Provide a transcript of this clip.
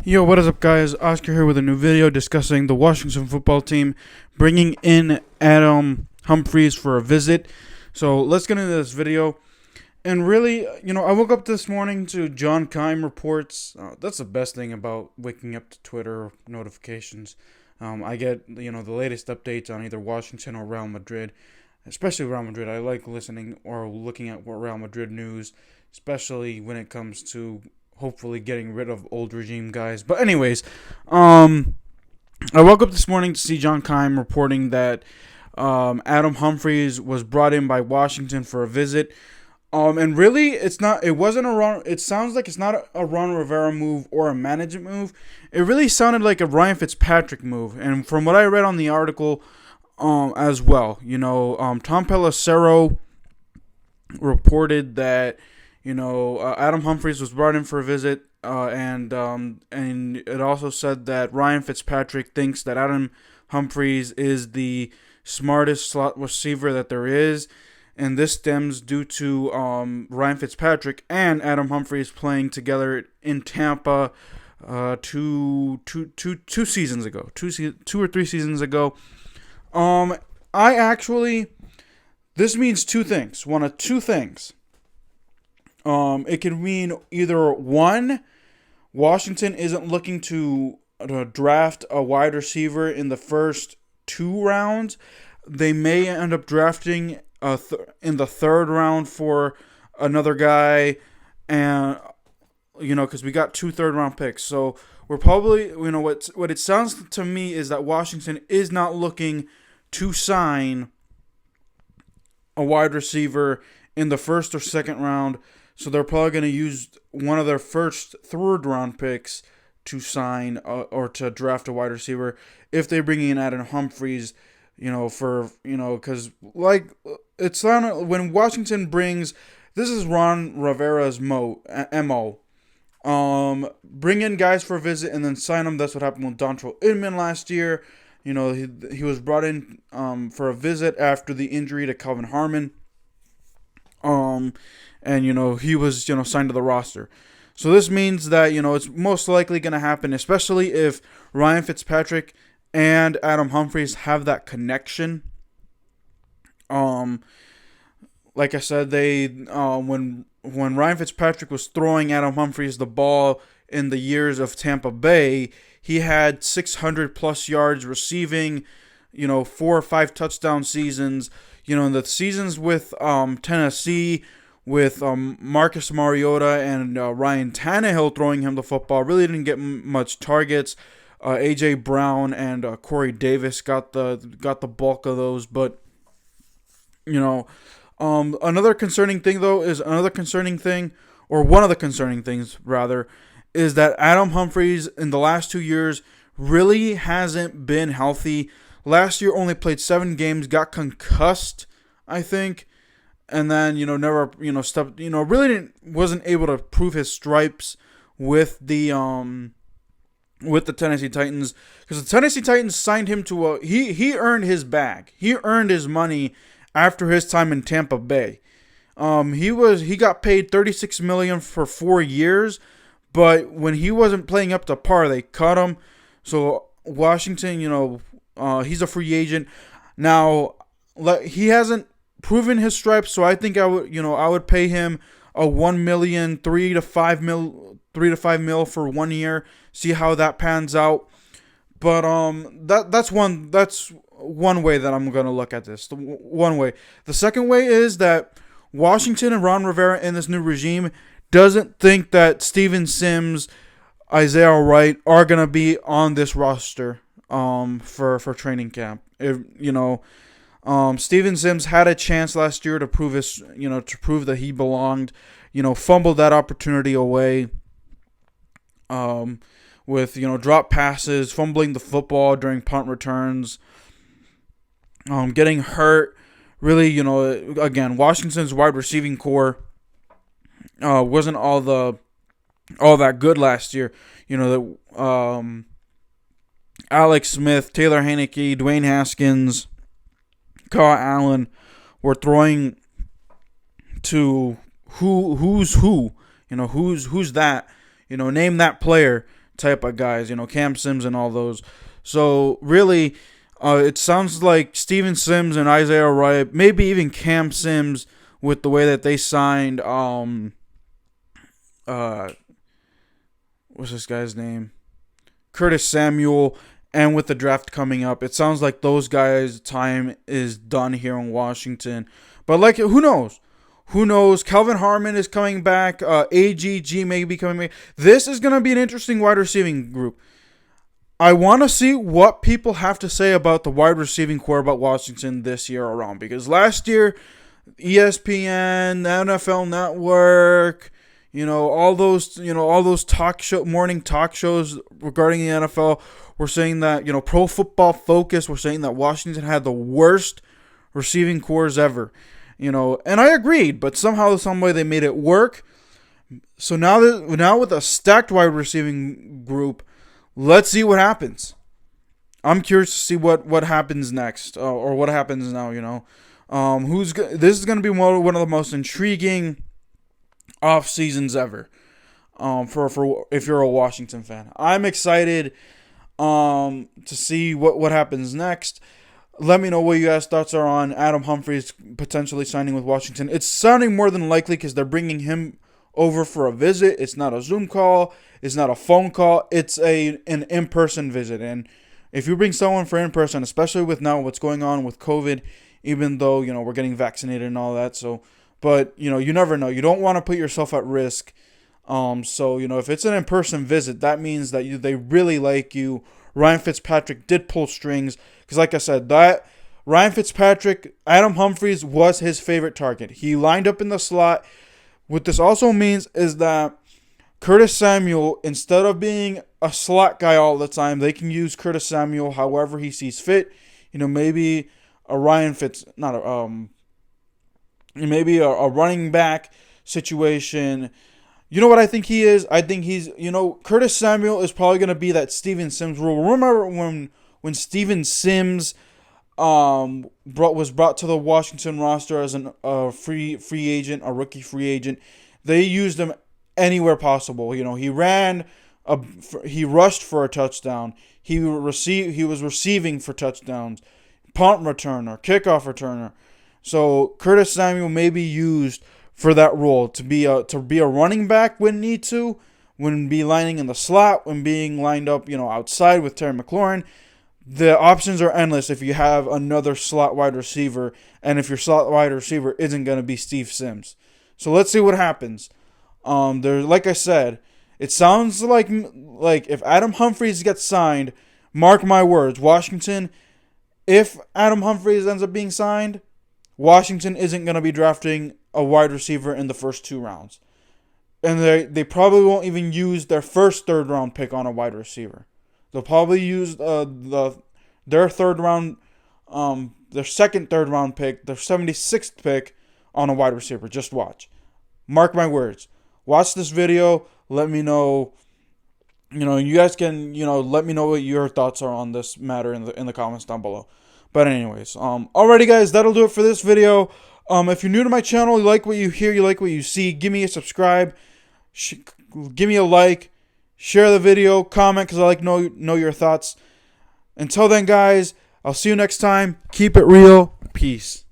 Yo, what is up, guys? Oscar here with a new video discussing the Washington football team bringing in Adam Humphries for a visit. So let's get into this video. And really, I woke up this morning to John Keim reports. That's the best thing about waking up to Twitter notifications. I get, the latest updates on either Washington or Real Madrid, especially Real Madrid. I like listening or looking at what Real Madrid news, especially when it comes to hopefully getting rid of old regime guys. But anyways, I woke up this morning to see John Keim reporting that Adam Humphries was brought in by Washington for a visit. And really, it wasn't a Ron. It sounds like it's not a Ron Rivera move or a management move. It really sounded like a Ryan Fitzpatrick move. And from what I read on the article, as well, Tom Pelissero reported that Adam Humphries was brought in for a visit, and it also said that Ryan Fitzpatrick thinks that Adam Humphries is the smartest slot receiver that there is, and this stems due to Ryan Fitzpatrick and Adam Humphries playing together in Tampa two seasons ago, two or three seasons ago. This means two things. One of two things. It could mean either one, Washington isn't looking to draft a wide receiver in the first two rounds. They may end up drafting in the third round for another guy, and because we got 2 third-round picks. So we're probably, what it sounds to me is that Washington is not looking to sign a wide receiver in the first or second round. So they're probably going to use one of their first third-round picks to sign or to draft a wide receiver if they bring in Adam Humphries, because like it's not when Washington brings, this is Ron Rivera's MO. Bring in guys for a visit and then sign them. That's what happened with Dontrell Inman last year. He was brought in for a visit after the injury to Calvin Harmon. And he was signed to the roster. So this means that it's most likely going to happen, especially if Ryan Fitzpatrick and Adam Humphries have that connection. Like I said, they when Ryan Fitzpatrick was throwing Adam Humphries the ball in the years of Tampa Bay, he had 600 plus yards receiving, 4 or 5 touchdown seasons. In the seasons with Tennessee, with Marcus Mariota and Ryan Tannehill throwing him the football, really didn't get much targets. A.J. Brown and Corey Davis got the bulk of those. But another concerning thing, though, is one of the concerning things rather, is that Adam Humphries in the last 2 years really hasn't been healthy. Last year only played 7 games, got concussed, I think, and then never stepped, wasn't able to prove his stripes with the Tennessee Titans, because the Tennessee Titans signed him to he earned his bag. He earned his money after his time in Tampa Bay. He got paid $36 million for 4 years, but when he wasn't playing up to par, they cut him. So Washington, he's a free agent now. He hasn't proven his stripes, so I think I would pay him a $1 million, $3 to $5 mil for 1 year. See how that pans out. But that's one way that I'm gonna look at this. One way. The second way is that Washington and Ron Rivera in this new regime doesn't think that Steven Sims, Isaiah Wright are gonna be on this roster for training camp. Steven Sims had a chance last year to prove that he belonged. Fumbled that opportunity away. With drop passes, fumbling the football during punt returns, getting hurt. Really, again, Washington's wide receiving core wasn't all that good last year. Alex Smith, Taylor Heinicke, Dwayne Haskins, Kyle Allen were throwing to who's who. Who's that? Name that player type of guys, Cam Sims and all those. So really, it sounds like Steven Sims and Isaiah Wright, maybe even Cam Sims, with the way that they signed what's this guy's name? Curtis Samuel, and with the draft coming up, it sounds like those guys' time is done here in Washington. But who knows? Who knows? Calvin Harmon is coming back. AGG may be coming back. This is going to be an interesting wide receiving group. I want to see what people have to say about the wide receiving core about Washington this year around. Because last year, ESPN, NFL Network, all those morning talk shows regarding the NFL were saying that, Pro Football Focus were saying that Washington had the worst receiving cores ever. And I agreed, but somehow, some way they made it work. So now with a stacked wide receiving group, let's see what happens. I'm curious to see what happens next, or what happens now. This is going to be one of the most intriguing off seasons ever. For if you're a Washington fan, I'm excited to see what happens next. Let me know what you guys' thoughts are on Adam Humphries potentially signing with Washington. It's sounding more than likely because they're bringing him over for a visit. It's not a Zoom call. It's not a phone call. It's an in-person visit. And if you bring someone for in-person, especially with now what's going on with COVID, even though, we're getting vaccinated and all that. But, you never know. You don't want to put yourself at risk. If it's an in-person visit, that means that they really like you. Ryan Fitzpatrick did pull strings. Because like I said, that Ryan Fitzpatrick, Adam Humphries was his favorite target. He lined up in the slot. What this also means is that Curtis Samuel, instead of being a slot guy all the time, they can use Curtis Samuel however he sees fit. Maybe a Ryan Fitz, maybe a running back situation. You know what I think he is? I think he's, Curtis Samuel is probably going to be that Steven Sims rule. Remember when Steven Sims was brought to the Washington roster as a free agent, a rookie free agent? They used him anywhere possible. He rushed for a touchdown. He was receiving for touchdowns, punt returner, kickoff returner. So Curtis Samuel may be used for that role to be a running back when need to, when be lining in the slot, when being lined up outside with Terry McLaurin. The options are endless if you have another slot wide receiver, and if your slot wide receiver isn't going to be Steve Sims. So let's see what happens. Like I said, it sounds like if Adam Humphries gets signed, mark my words, Washington, if Adam Humphries ends up being signed, Washington isn't going to be drafting a wide receiver in the first 2 rounds. And they probably won't even use their first third-round pick on a wide receiver. They'll probably use their second third-round pick, their 76th pick on a wide receiver. Just watch. Mark my words. Watch this video. Let me know. You guys can, let me know what your thoughts are on this matter in the comments down below. But anyways, alrighty guys, that'll do it for this video. If you're new to my channel, you like what you hear, you like what you see, give me a subscribe, give me a like, share the video, comment, because I like know your thoughts. Until then, guys, I'll see you next time. Keep it real. Peace.